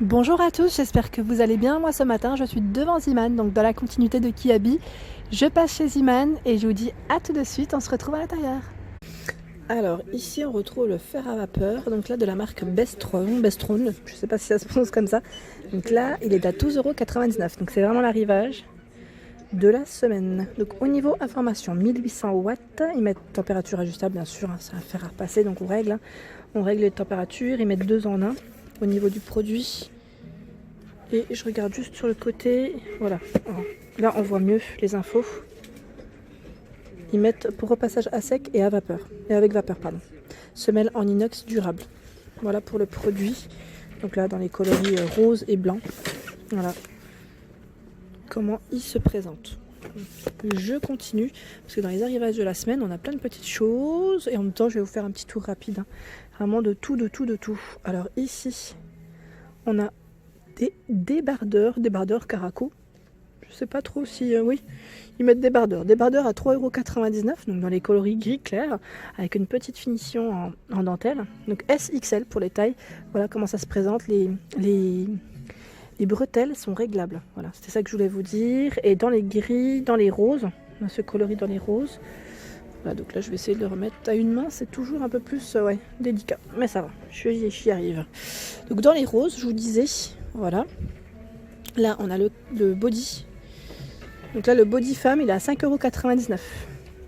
Bonjour à tous, j'espère que vous allez bien. Moi ce matin je suis devant Ziman, donc dans la continuité de Kiabi. Je passe chez Ziman et je vous dis à tout de suite, on se retrouve à l'intérieur. Alors ici on retrouve le fer à vapeur, donc là de la marque Bestron, je sais pas si ça se prononce comme ça. Donc là il est à 12,99 €, donc c'est vraiment l'arrivage de la semaine. Donc au niveau information, 1800 watts, ils mettent température ajustable bien sûr, c'est un fer à repasser donc on règle les températures, ils mettent 2 en 1 au niveau du produit. Et je regarde juste sur le côté, voilà, alors, là on voit mieux les infos. Ils mettent pour repassage à sec et à vapeur, et avec vapeur pardon. Semelle en inox durable. Voilà pour le produit. Donc là dans les coloris rose et blanc. Voilà comment il se présente. Je continue parce que dans les arrivages de la semaine on a plein de petites choses et en même temps je vais vous faire un petit tour rapide. Vraiment de tout. Alors ici on a des débardeurs Caraco. Je sais pas trop si oui, ils mettent débardeurs à 3,99 €, donc dans les coloris gris clair avec une petite finition en dentelle. Donc SXL pour les tailles. Voilà comment ça se présente. Les bretelles sont réglables. Voilà, c'était ça que je voulais vous dire. Et dans les gris, dans les roses, on a ce coloris dans les roses. Voilà, donc là je vais essayer de le remettre à une main, c'est toujours un peu plus ouais, délicat, mais ça va, j'y arrive. Donc dans les roses, je vous disais, voilà, là on a le body. Donc là le body femme il est à 5,99 €.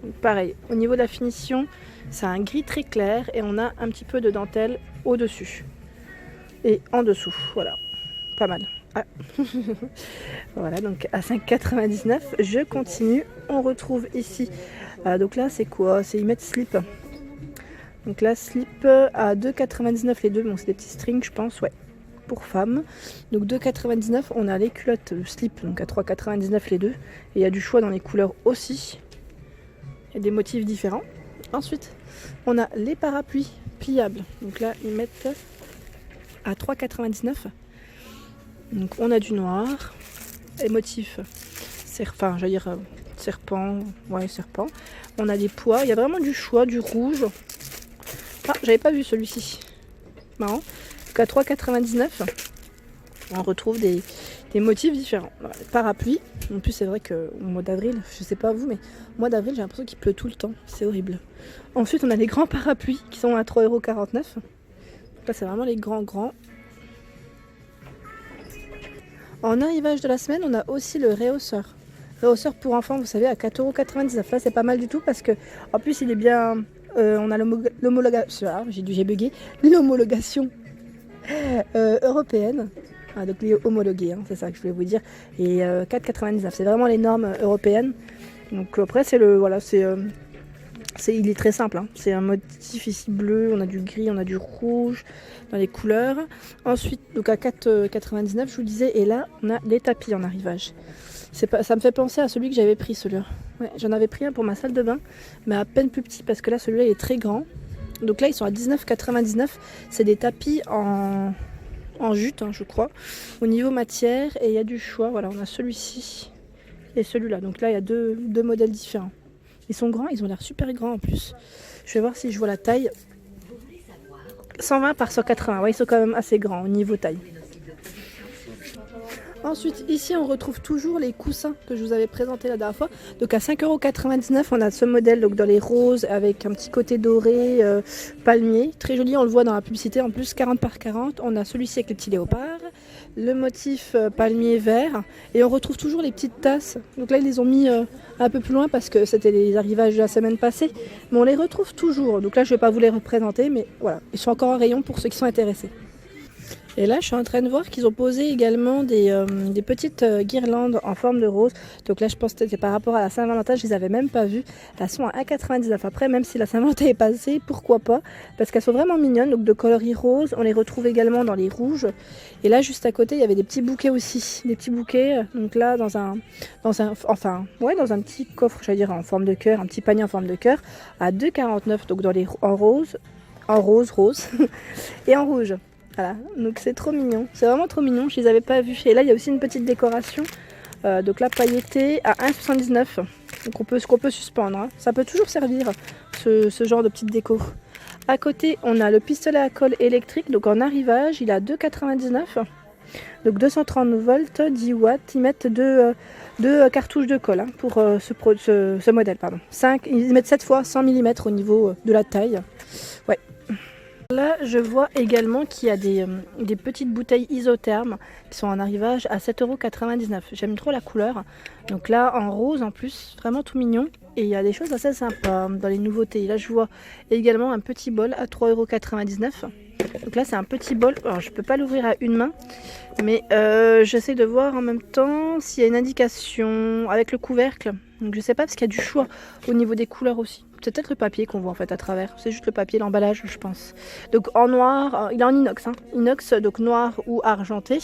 Donc pareil, au niveau de la finition, c'est un gris très clair et on a un petit peu de dentelle au-dessus et en dessous, voilà, pas mal. Ah. Voilà, donc à 5,99 €, je continue. On retrouve ici, donc là c'est quoi? Ils mettent slip. Donc là slip à 2,99 € les deux, bon c'est des petits strings je pense, ouais, pour femmes. Donc 2,99 €, on a les culottes slip, donc à 3,99 € les deux. Et il y a du choix dans les couleurs aussi. Il y a des motifs différents. Ensuite, on a les parapluies pliables. Donc là, ils mettent à 3,99 €. Donc on a du noir, les motifs serpent, serpent, ouais serpent. On a des pois, il y a vraiment du choix, du rouge. Ah, j'avais pas vu celui-ci. Marrant. Donc à 3,99 €, on retrouve des motifs différents. Voilà, les parapluies. En plus c'est vrai qu'au mois d'avril, je sais pas vous, mais au mois d'avril j'ai l'impression qu'il pleut tout le temps. C'est horrible. Ensuite on a les grands parapluies qui sont à 3,49 €. Là c'est vraiment les grands. En arrivage de la semaine, on a aussi le rehausseur. Rehausseur pour enfants, vous savez, à 4,99 €. Là, c'est pas mal du tout parce que, en plus, il est bien. On a l'homologation. J'ai bugué. L'homologation européenne. Ah, donc, il est homologué, hein, c'est ça que je voulais vous dire. Et 4,99 €. C'est vraiment les normes européennes. Donc, après, c'est le. Voilà, il est très simple, hein. C'est un motif ici bleu, on a du gris, on a du rouge dans les couleurs. Ensuite, donc à 4,99 € je vous disais, et là on a les tapis en arrivage. Ça me fait penser à celui que j'avais pris, celui-là. Ouais, j'en avais pris un pour ma salle de bain, mais à peine plus petit parce que là celui-là il est très grand. Donc là ils sont à 19,99 €. C'est des tapis en jute, hein, je crois, au niveau matière, et il y a du choix. Voilà, on a celui-ci et celui-là. Donc là il y a deux modèles différents. Ils sont grands, ils ont l'air super grands en plus. Je vais voir si je vois la taille. 120 par 180, ouais, ils sont quand même assez grands au niveau taille. Ensuite, ici, on retrouve toujours les coussins que je vous avais présentés la dernière fois. Donc à 5,99 €, on a ce modèle donc dans les roses avec un petit côté doré, palmier. Très joli, on le voit dans la publicité. En plus, 40 par 40. On a celui-ci avec les petits léopards. Le motif palmier vert. Et on retrouve toujours les petites tasses. Donc là, ils les ont mis un peu plus loin parce que c'était les arrivages de la semaine passée. Mais on les retrouve toujours. Donc là, je ne vais pas vous les représenter. Mais voilà, ils sont encore en rayon pour ceux qui sont intéressés. Et là, je suis en train de voir qu'ils ont posé également des petites guirlandes en forme de rose. Donc là, je pense que c'était par rapport à la Saint-Valentin, je les avais même pas vues. Elles sont à 1,99 €. Après, même si la Saint-Valentin est passée, pourquoi pas? Parce qu'elles sont vraiment mignonnes, donc de coloris rose. On les retrouve également dans les rouges. Et là, juste à côté, il y avait des petits bouquets aussi. Des petits bouquets, donc là, dans un petit coffre, j'allais dire en forme de cœur, un petit panier en forme de cœur, à 2,49 €. Donc en rose, et en rouge. Voilà, donc c'est trop mignon, c'est vraiment trop mignon, je les avais pas vus. Et là il y a aussi une petite décoration, donc là pailletée à 1,79 €. Donc qu'on peut suspendre, hein. Ça peut toujours servir ce genre de petite déco. À côté on a le pistolet à colle électrique, donc en arrivage il est à 2,99 €. Donc 230 volts, 10 watts. Ils mettent deux cartouches de colle pour ce modèle. Pardon. Ils mettent 7 fois 100 mm au niveau de la taille. Ouais. Là, je vois également qu'il y a des petites bouteilles isothermes qui sont en arrivage à 7,99 €. J'aime trop la couleur. Donc là, en rose en plus, vraiment tout mignon. Et il y a des choses assez sympas dans les nouveautés. Là, je vois également un petit bol à 3,99 €. Donc là, c'est un petit bol. Alors, je ne peux pas l'ouvrir à une main. Mais j'essaie de voir en même temps s'il y a une indication avec le couvercle. Donc je sais pas parce qu'il y a du choix au niveau des couleurs aussi. C'est peut-être le papier qu'on voit en fait à travers. C'est juste le papier, l'emballage, je pense. Donc en noir, il est en inox. Inox, donc noir ou argenté.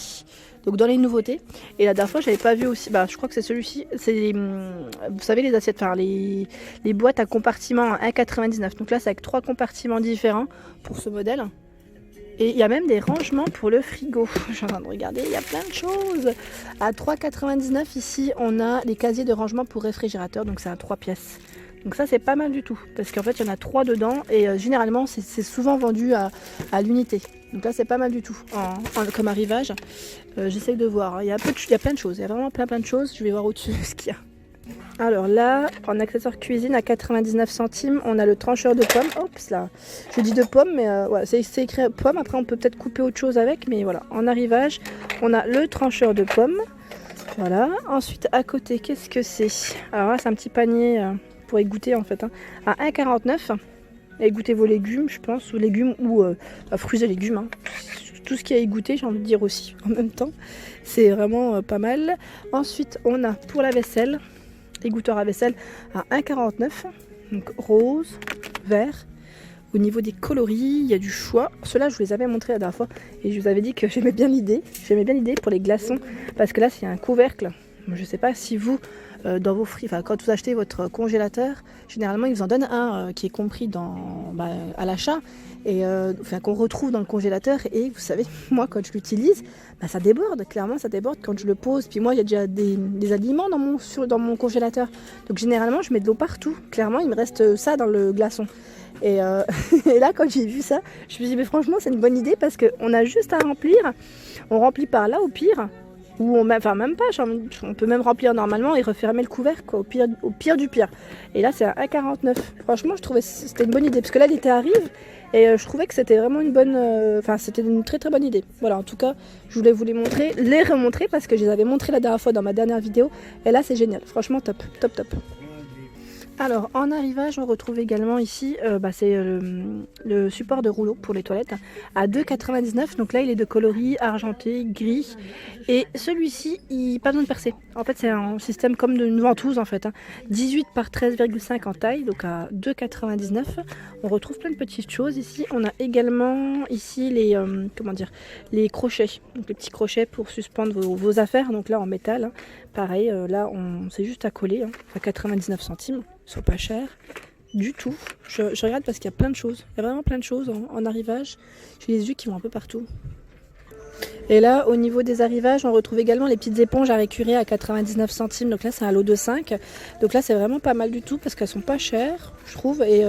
Donc dans les nouveautés. Et la dernière fois, j'avais pas vu aussi. Bah, je crois que c'est celui-ci. C'est vous savez les assiettes, enfin les boîtes à compartiments à 1,99 €. Donc là, c'est avec 3 compartiments différents pour ce modèle. Et il y a même des rangements pour le frigo. Je suis en train de regarder, il y a plein de choses. À 3,99 € ici, on a les casiers de rangement pour réfrigérateur. Donc c'est à 3 pièces. Donc ça, c'est pas mal du tout. Parce qu'en fait, il y en a 3 dedans. Et généralement, c'est souvent vendu à l'unité. Donc là, c'est pas mal du tout comme arrivage. J'essaye de voir. Il y a plein de choses. Il y a vraiment plein de choses. Je vais voir au-dessus ce qu'il y a. Alors là, en accessoire cuisine à 99 centimes, on a le trancheur de pommes. Oups là, je dis de pommes, mais ouais, c'est écrit pommes. Après, on peut peut-être couper autre chose avec, mais voilà. En arrivage, on a le trancheur de pommes. Voilà. Ensuite, à côté, qu'est-ce que c'est? Alors là, c'est un petit panier pour égoutter en fait. À 1,49 €. Égouttez vos légumes, je pense, ou légumes ou fruits et légumes. Tout ce qui a égoutter, j'ai envie de dire aussi en même temps. C'est vraiment pas mal. Ensuite, on a pour la vaisselle. Égoutteur à vaisselle à 1,49 €, donc rose, vert. Au niveau des coloris, il y a du choix. Ceux-là, je vous les avais montrés la dernière fois et je vous avais dit que j'aimais bien l'idée. J'aimais bien l'idée pour les glaçons parce que là, c'est un couvercle. Je ne sais pas si vous, dans vos quand vous achetez votre congélateur, généralement, ils vous en donnent un qui est compris à l'achat et qu'on retrouve dans le congélateur. Et vous savez, moi, quand je l'utilise, ça déborde. Clairement, ça déborde quand je le pose. Puis moi, il y a déjà des aliments dans mon congélateur. Donc généralement, je mets de l'eau partout. Clairement, il me reste ça dans le glaçon. Et là, quand j'ai vu ça, je me suis dit, mais franchement, c'est une bonne idée parce qu'on a juste à remplir. On remplit par là, au pire. Ou même pas, on peut même remplir normalement et refermer le couvercle, quoi, au pire du pire. Et là, c'est à 1,49 €. Franchement, je trouvais que c'était une bonne idée parce que là, l'été arrive et je trouvais que c'était vraiment c'était une très très bonne idée. Voilà, en tout cas, je voulais vous les remontrer parce que je les avais montrés la dernière fois dans ma dernière vidéo. Et là, c'est génial. Franchement, top. Alors en arrivage, on retrouve également ici c'est le support de rouleau pour les toilettes à 2,99 €. Donc là, il est de coloris argenté, gris. Et celui-ci, pas besoin de percer. En fait, c'est un système comme d'une ventouse en fait. 18 par 13,5 en taille, donc à 2,99 €. On retrouve plein de petites choses ici. On a également ici les crochets. Donc les petits crochets pour suspendre vos affaires. Donc là en métal. Pareil, là c'est juste à coller à 99 centimes. Ils sont pas chers du tout. Je regarde parce qu'il y a plein de choses. Il y a vraiment plein de choses en arrivage. J'ai les yeux qui vont un peu partout. Et là, au niveau des arrivages, on retrouve également les petites éponges à récurer à 99 centimes. Donc là, c'est un lot de 5. Donc là, c'est vraiment pas mal du tout parce qu'elles sont pas chères, je trouve. Et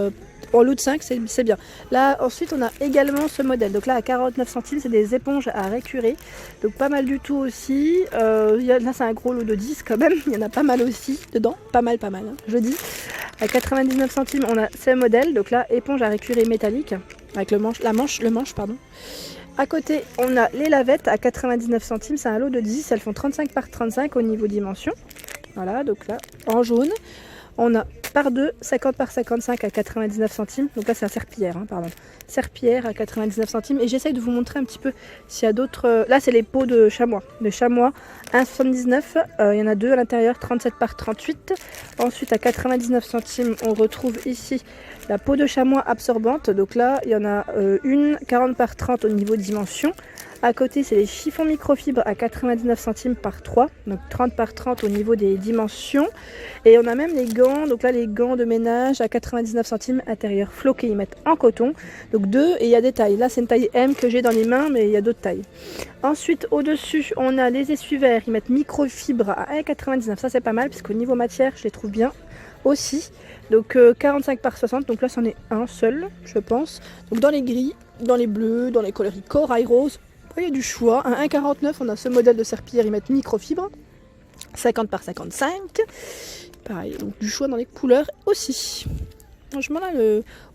en lot de 5, c'est bien. Là, ensuite, on a également ce modèle. Donc là, à 49 centimes, c'est des éponges à récurer. Donc pas mal du tout aussi. Là, c'est un gros lot de 10 quand même. Il y en a pas mal aussi dedans. Pas mal, je dis. À 99 centimes, on a ce modèle. Donc là, éponge à récurer métallique. Avec le manche. À côté, on a les lavettes à 99 centimes. C'est un lot de 10. Elles font 35 par 35 au niveau dimension. Voilà, donc là, en jaune. On a par 2, 50 par 55 à 99 centimes. Donc là, c'est un serpillière, serpillière à 99 centimes. Et j'essaye de vous montrer un petit peu s'il y a d'autres... Là, c'est les pots de chamois. 1,79 €. Il y en a 2 à l'intérieur, 37 par 38. Ensuite, à 99 centimes, on retrouve ici la peau de chamois absorbante. Donc là, il y en a une 40 par 30 au niveau dimension. À côté, c'est les chiffons microfibres à 99 centimes par 3, donc 30 par 30 au niveau des dimensions. Et on a même les gants, donc là les gants de ménage à 99 centimes intérieur floqués, ils mettent en coton. Donc 2 et il y a des tailles. Là c'est une taille M que j'ai dans les mains, mais il y a d'autres tailles. Ensuite au-dessus, on a les essuie-verres, ils mettent microfibres à 1,99 €. Ça c'est pas mal, puisqu'au niveau matière, je les trouve bien aussi. Donc 45 par 60, donc là c'en est un seul, je pense. Donc dans les gris, dans les bleus, dans les coloris corail rose. Il y a du choix. Un 1,49, on a ce modèle de serpillière, ils mettent microfibre. 50 par 55. Pareil, donc du choix dans les couleurs aussi. Franchement là,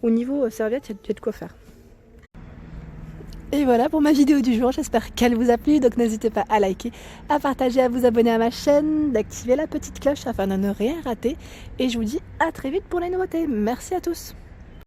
au niveau serviette, il y a de quoi faire. Et voilà pour ma vidéo du jour, j'espère qu'elle vous a plu, donc n'hésitez pas à liker, à partager, à vous abonner à ma chaîne, d'activer la petite cloche afin de ne rien rater. Et je vous dis à très vite pour les nouveautés. Merci à tous.